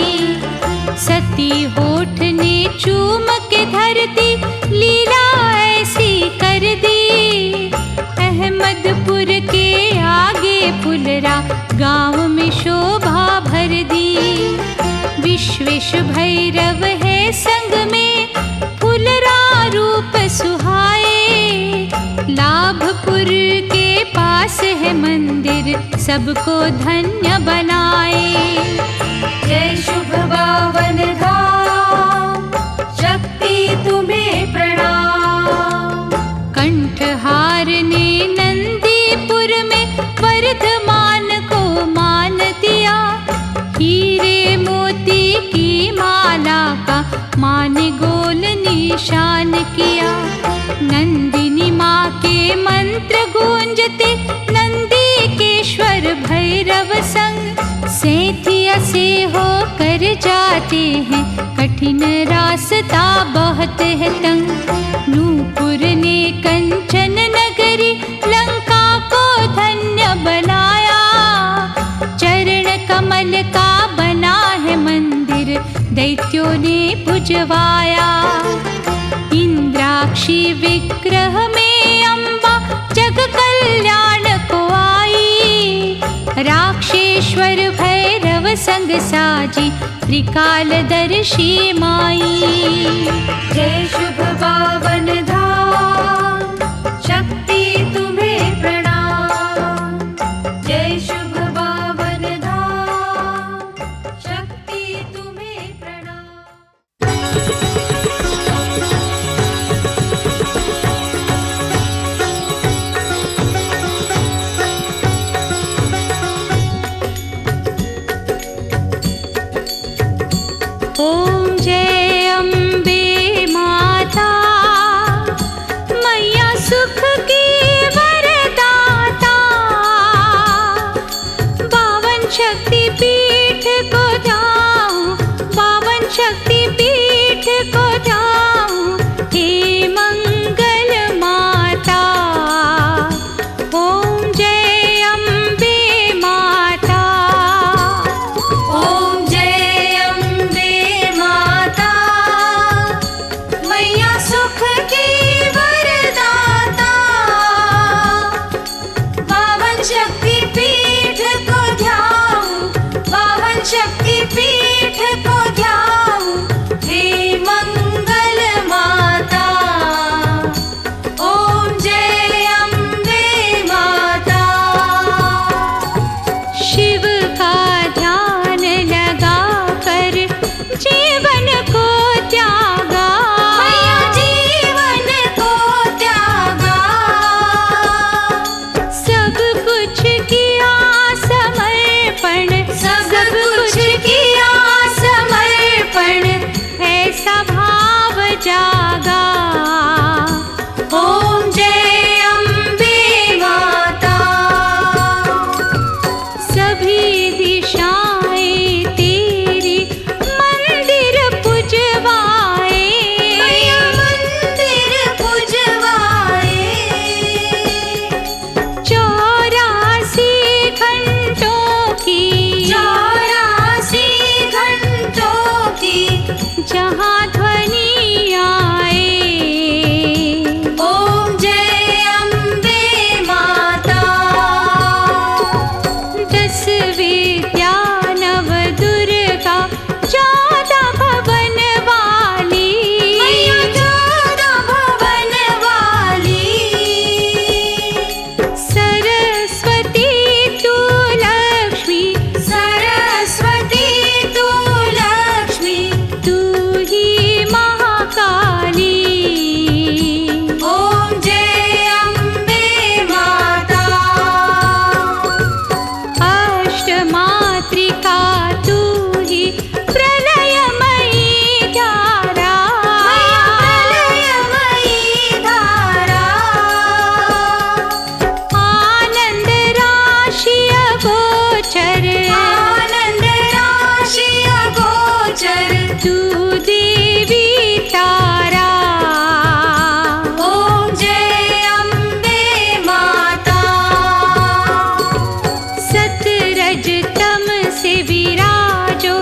सती होठ ने चूम के धरती, लीला ऐसी कर दी। अहमदपुर के आगे पुलरा गांव में शोभा भर दी। विश्वेश भैरव है संग में, पुलरा रूप सुहाए। लाभपुर के पास है मंदिर, सबको धन्य बनाए। जय शुभ पावन धाम, शक्ति तुम्हें प्रणाम। कंठहार ने नंदीपुर में वर्धमान को मान दिया, हीरे मोती की माला का माँ ने गोल निशान किया। नंदिनी माँ के मंत्र गूंजते, नंदीकेश्वर भैरव संग सेठिया से होकर जाते हैं, कठिन रास्ता बहुत है तंग। नूपुर ने कंचन नगरी, लंका को धन्य बनाया। चरण कमल का बना है मंदिर, दैत्यों ने पुजवाया। इंद्राक्षी विग्रह में अम्बा जग कल्याण को आई। राक्षेश्वर भैरव संग साजी, त्रिकालदर्शी माई। जय शुभ पावन धाम, शक्ति तुम्हें प्रणाम। जय शुभ पावन धाम, शक्ति तुम्हें प्रणाम। ओम जय अम्बे माता, मैया सुख की वरदाता। बावन शक्ति पीठ को जाऊं, बावन शक्ति पीठ को जाऊं, हे मंगल माता। ओम जय अम्बे माता। ओम जय अम्बे माता, मैया सुख की वरदाता। बावन शक्ति पीठ को ध्याऊं, बावन शक्ति पीठ को ध्याऊं, हे मंगल तू देवी तारा। ओम जय अम्बे माता। सतरज तम से विराजो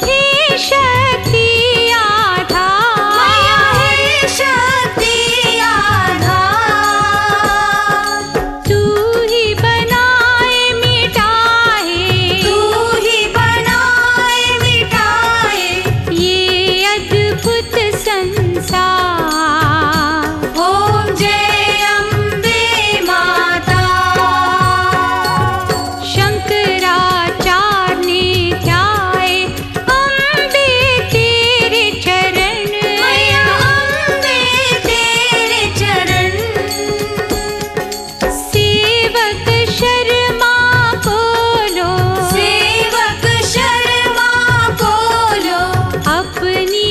हे शक्ति आधार। मैया हे शक्ति आधार। तू ही बनाए मिटाए, तू ही बनाए मिटाए ये अद्भुत संसार। ओम जय अम्बे माता। शंकराचार्य ने ध्याए अम्बे तेरे चरण। मैया अम्बे तेरे चरण। सेवक शर्मा बोलो, सेवक शर्मा बोलो अपनी